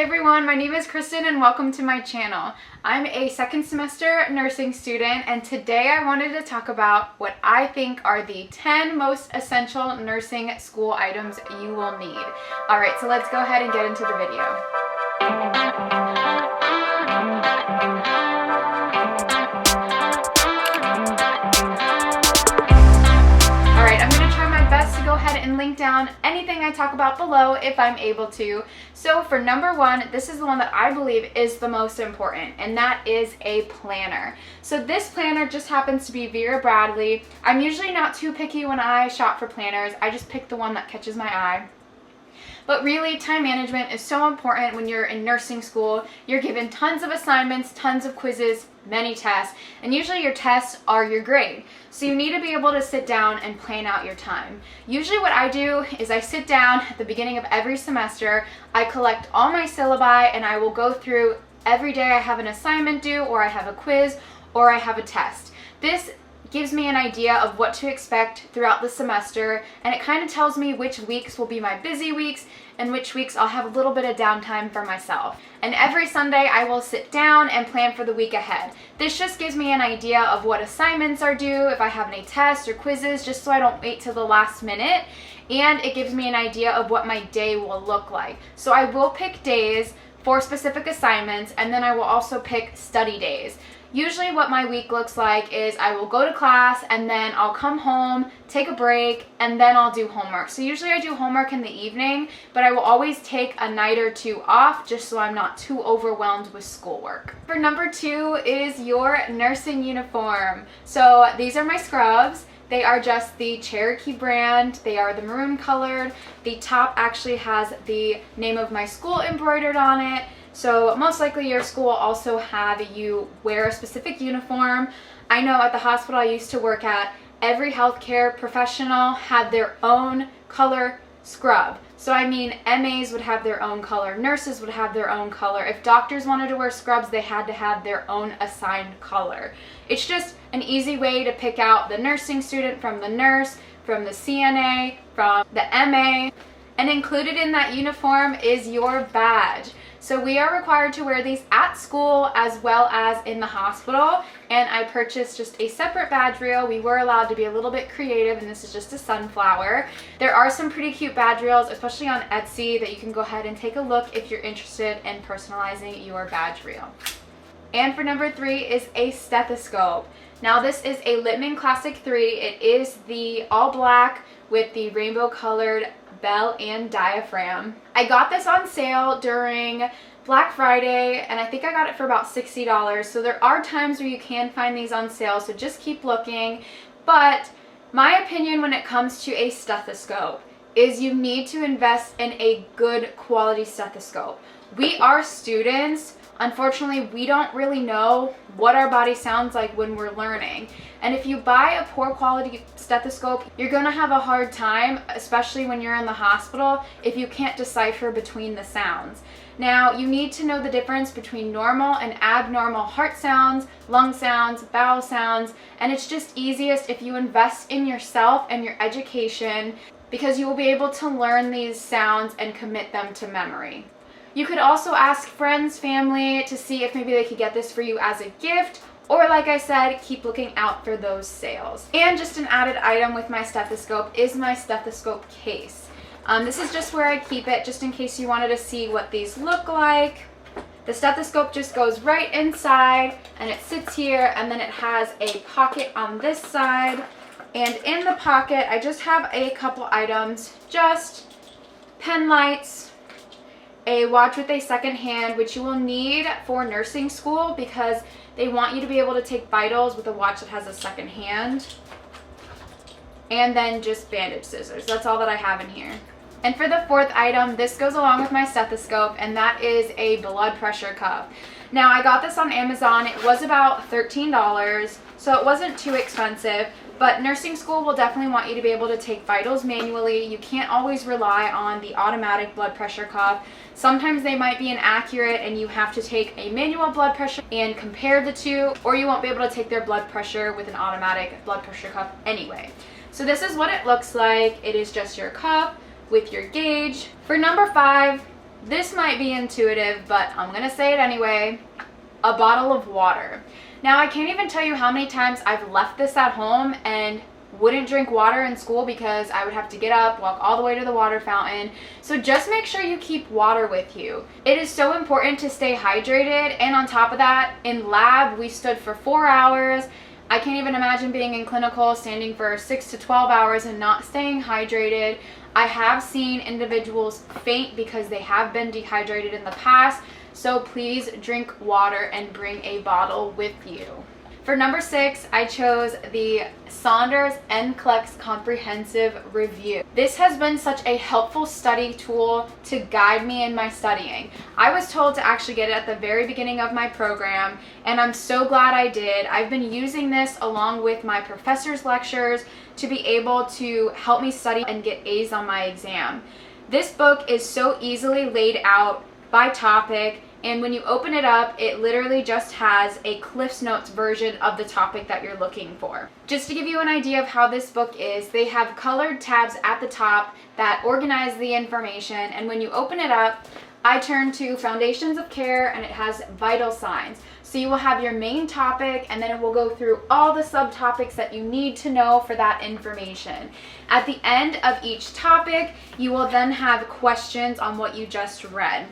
Hey everyone, my name is Kristen and welcome to my channel. I'm a second semester nursing student and today I wanted to talk about what I think are the 10 most essential nursing school items you will need. Alright, so let's go ahead and get into the video. Alright, I'm going to try my best to go ahead and link down anything I talk about below if I'm able to. So for number one, this is the one that I believe is the most important, and that is a planner. So this planner just happens to be Vera Bradley. I'm usually not too picky when I shop for planners. I just pick the one that catches my eye. But really, time management is so important when you're in nursing school. You're given tons of assignments, tons of quizzes, many tests, and usually your tests are your grade. So you need to be able to sit down and plan out your time. Usually what I do is I sit down at the beginning of every semester, I collect all my syllabi, and I will go through every day I have an assignment due, or I have a quiz, or I have a test. This gives me an idea of what to expect throughout the semester, and it kind of tells me which weeks will be my busy weeks and which weeks I'll have a little bit of downtime for myself. And every Sunday I will sit down and plan for the week ahead. This just gives me an idea of what assignments are due, if I have any tests or quizzes, just so I don't wait till the last minute, and it gives me an idea of what my day will look like. So I will pick days for specific assignments, and then I will also pick study days. Usually what my week looks like is I will go to class and then I'll come home, take a break, and then I'll do homework. So usually I do homework in the evening, but I will always take a night or two off just so I'm not too overwhelmed with schoolwork. For number two is your nursing uniform. So these are my scrubs. They are just the Cherokee brand. They are the maroon colored. The top actually has the name of my school embroidered on it. So most likely your school will also have you wear a specific uniform. I know at the hospital I used to work at, every healthcare professional had their own color scrub. So I mean, MAs would have their own color, nurses would have their own color. If doctors wanted to wear scrubs, they had to have their own assigned color. It's just an easy way to pick out the nursing student from the nurse, from the CNA, from the MA. And included in that uniform is your badge. So we are required to wear these at school as well as in the hospital, and I purchased just a separate badge reel. We were allowed to be a little bit creative, and this is just a sunflower. There are some pretty cute badge reels, especially on Etsy, that you can go ahead and take a look if you're interested in personalizing your badge reel. And for number three is a stethoscope. Now this is a Littman Classic 3. It is the all black with the rainbow colored bell and diaphragm. I got this on sale during Black Friday, and I think I got it for about $60. So there are times where you can find these on sale, so just keep looking. But my opinion when it comes to a stethoscope is you need to invest in a good quality stethoscope. We are students. Unfortunately, we don't really know what our body sounds like when we're learning. And if you buy a poor quality stethoscope, you're going to have a hard time, especially when you're in the hospital, if you can't decipher between the sounds. Now, you need to know the difference between normal and abnormal heart sounds, lung sounds, bowel sounds, and it's just easiest if you invest in yourself and your education, because you will be able to learn these sounds and commit them to memory. You could also ask friends, family to see if maybe they could get this for you as a gift, or like I said, keep looking out for those sales. And just an added item with my stethoscope is my stethoscope case. This is just where I keep it, just in case you wanted to see what these look like. The stethoscope just goes right inside, and it sits here, and then it has a pocket on this side. And in the pocket, I just have a couple items, just pen lights, a watch with a second hand, which you will need for nursing school because they want you to be able to take vitals with a watch that has a second hand, and then just bandage scissors. That's all that I have in here. And for the fourth item, this goes along with my stethoscope, and that is a blood pressure cuff. Now, I got this on Amazon. It was about $13, so it wasn't too expensive, but nursing school will definitely want you to be able to take vitals manually. You can't always rely on the automatic blood pressure cuff. Sometimes they might be inaccurate and you have to take a manual blood pressure and compare the two, or you won't be able to take their blood pressure with an automatic blood pressure cuff anyway. So this is what it looks like. It is just your cuff with your gauge. For number 5, This might be intuitive, but I'm gonna say it anyway. A bottle of water. Now, I can't even tell you how many times I've left this at home and wouldn't drink water in school because I would have to get up, walk all the way to the water fountain. So just make sure you keep water with you. It is so important to stay hydrated, and on top of that, in lab, we stood for 4 hours. I can't even imagine being in clinical, standing for 6 to 12 hours and not staying hydrated. I have seen individuals faint because they have been dehydrated in the past, so please drink water and bring a bottle with you. For number 6, I chose the Saunders NCLEX Comprehensive Review. This has been such a helpful study tool to guide me in my studying. I was told to actually get it at the very beginning of my program, and I'm so glad I did. I've been using this along with my professor's lectures to be able to help me study and get A's on my exam. This book is so easily laid out by topic, and when you open it up, it literally just has a Cliff's Notes version of the topic that you're looking for. Just to give you an idea of how this book is, they have colored tabs at the top that organize the information, and when you open it up, I turn to Foundations of Care, and it has vital signs. So you will have your main topic, and then it will go through all the subtopics that you need to know for that information. At the end of each topic, you will then have questions on what you just read.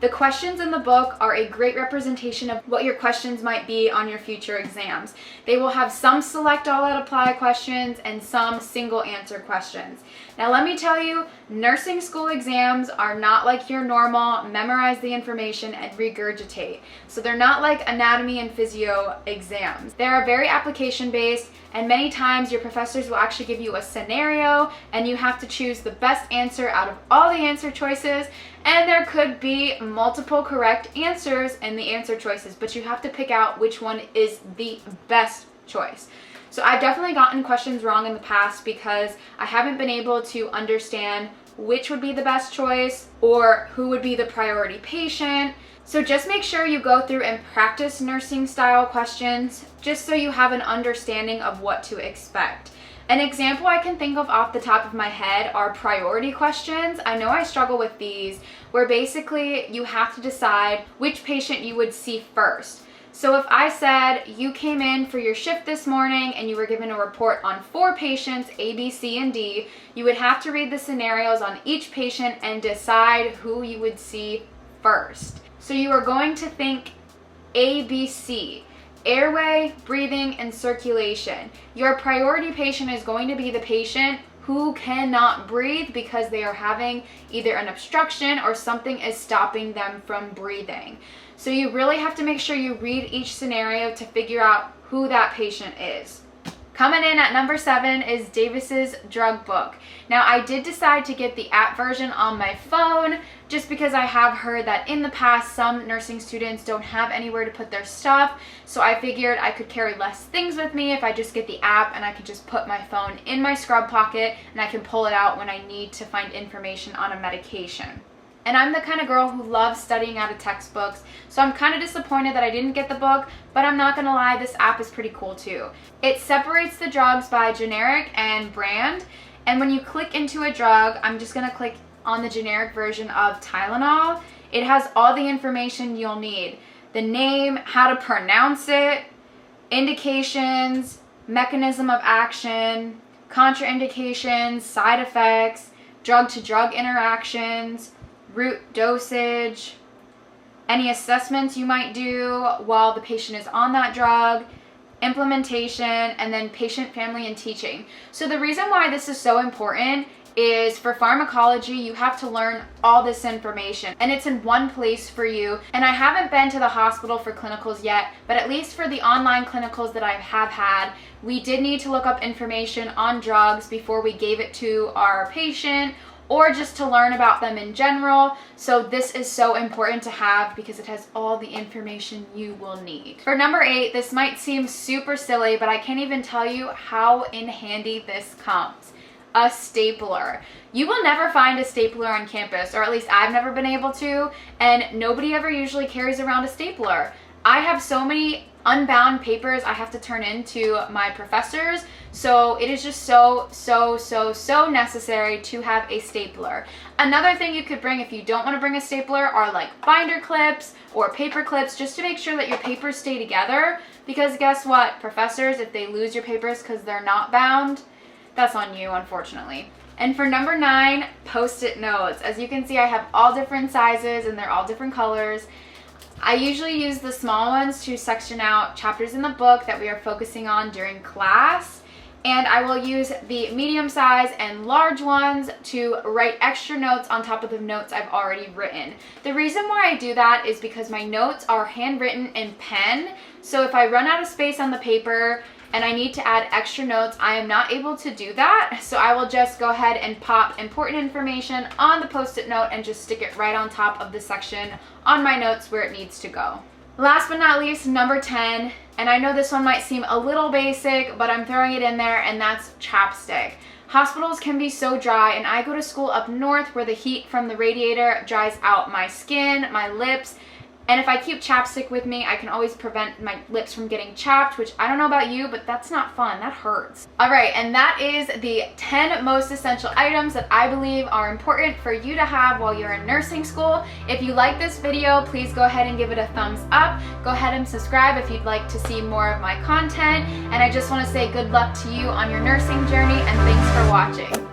The questions in the book are a great representation of what your questions might be on your future exams. They will have some select all that apply questions and some single answer questions. Now let me tell you, nursing school exams are not like your normal memorize the information and regurgitate. So they're not like anatomy and physio exams. They are very application based, and many times your professors will actually give you a scenario and you have to choose the best answer out of all the answer choices, and there could be multiple correct answers in the answer choices, but you have to pick out which one is the best choice. So I've definitely gotten questions wrong in the past because I haven't been able to understand which would be the best choice or who would be the priority patient. So just make sure you go through and practice nursing style questions just so you have an understanding of what to expect. An example I can think of off the top of my head are priority questions. I know I struggle with these, where basically you have to decide which patient you would see first. So if I said you came in for your shift this morning and you were given a report on 4 patients, A, B, C, and D, you would have to read the scenarios on each patient and decide who you would see first. So you are going to think A, B, C. Airway, breathing, and circulation. Your priority patient is going to be the patient who cannot breathe because they are having either an obstruction or something is stopping them from breathing. So you really have to make sure you read each scenario to figure out who that patient is. Coming in at number 7 is Davis's drug book. Now, I did decide to get the app version on my phone just because I have heard that in the past some nursing students don't have anywhere to put their stuff, so I figured I could carry less things with me if I just get the app and I could just put my phone in my scrub pocket and I can pull it out when I need to find information on a medication. And I'm the kind of girl who loves studying out of textbooks, so I'm kind of disappointed that I didn't get the book, but I'm not gonna lie, this app is pretty cool too. It separates the drugs by generic and brand, and when you click into a drug, I'm just gonna click on the generic version of Tylenol. It has all the information you'll need. The name, how to pronounce it, indications, mechanism of action, contraindications, side effects, drug-to-drug interactions, route dosage, any assessments you might do while the patient is on that drug, implementation, and then patient, family, and teaching. So the reason why this is so important is for pharmacology, you have to learn all this information and it's in one place for you. And I haven't been to the hospital for clinicals yet, but at least for the online clinicals that I have had, we did need to look up information on drugs before we gave it to our patient or just to learn about them in general. So this is so important to have because it has all the information you will need. For number 8, this might seem super silly, but I can't even tell you how in handy this comes. A stapler. You will never find a stapler on campus, or at least I've never been able to, and nobody ever usually carries around a stapler. I have so many unbound papers I have to turn in to my professors. So it is just so necessary to have a stapler. Another thing you could bring if you don't want to bring a stapler are like binder clips or paper clips, just to make sure that your papers stay together. Because guess what, professors, if they lose your papers because they're not bound, that's on you, unfortunately. And for number 9, Post-it notes. As you can see, I have all different sizes and they're all different colors. I usually use the small ones to section out chapters in the book that we are focusing on during class. And I will use the medium size and large ones to write extra notes on top of the notes I've already written. The reason why I do that is because my notes are handwritten in pen. So if I run out of space on the paper and I need to add extra notes, I am not able to do that. So I will just go ahead and pop important information on the Post-it note and just stick it right on top of the section on my notes where it needs to go. Last but not least, number 10, and I know this one might seem a little basic, but I'm throwing it in there, and that's chapstick. Hospitals can be so dry, and I go to school up north where the heat from the radiator dries out my skin, my lips, and if I keep chapstick with me, I can always prevent my lips from getting chapped, which I don't know about you, but that's not fun. That hurts. All right, and that is the 10 most essential items that I believe are important for you to have while you're in nursing school. If you like this video, please go ahead and give it a thumbs up. Go ahead and subscribe if you'd like to see more of my content. And I just want to say good luck to you on your nursing journey, and thanks for watching.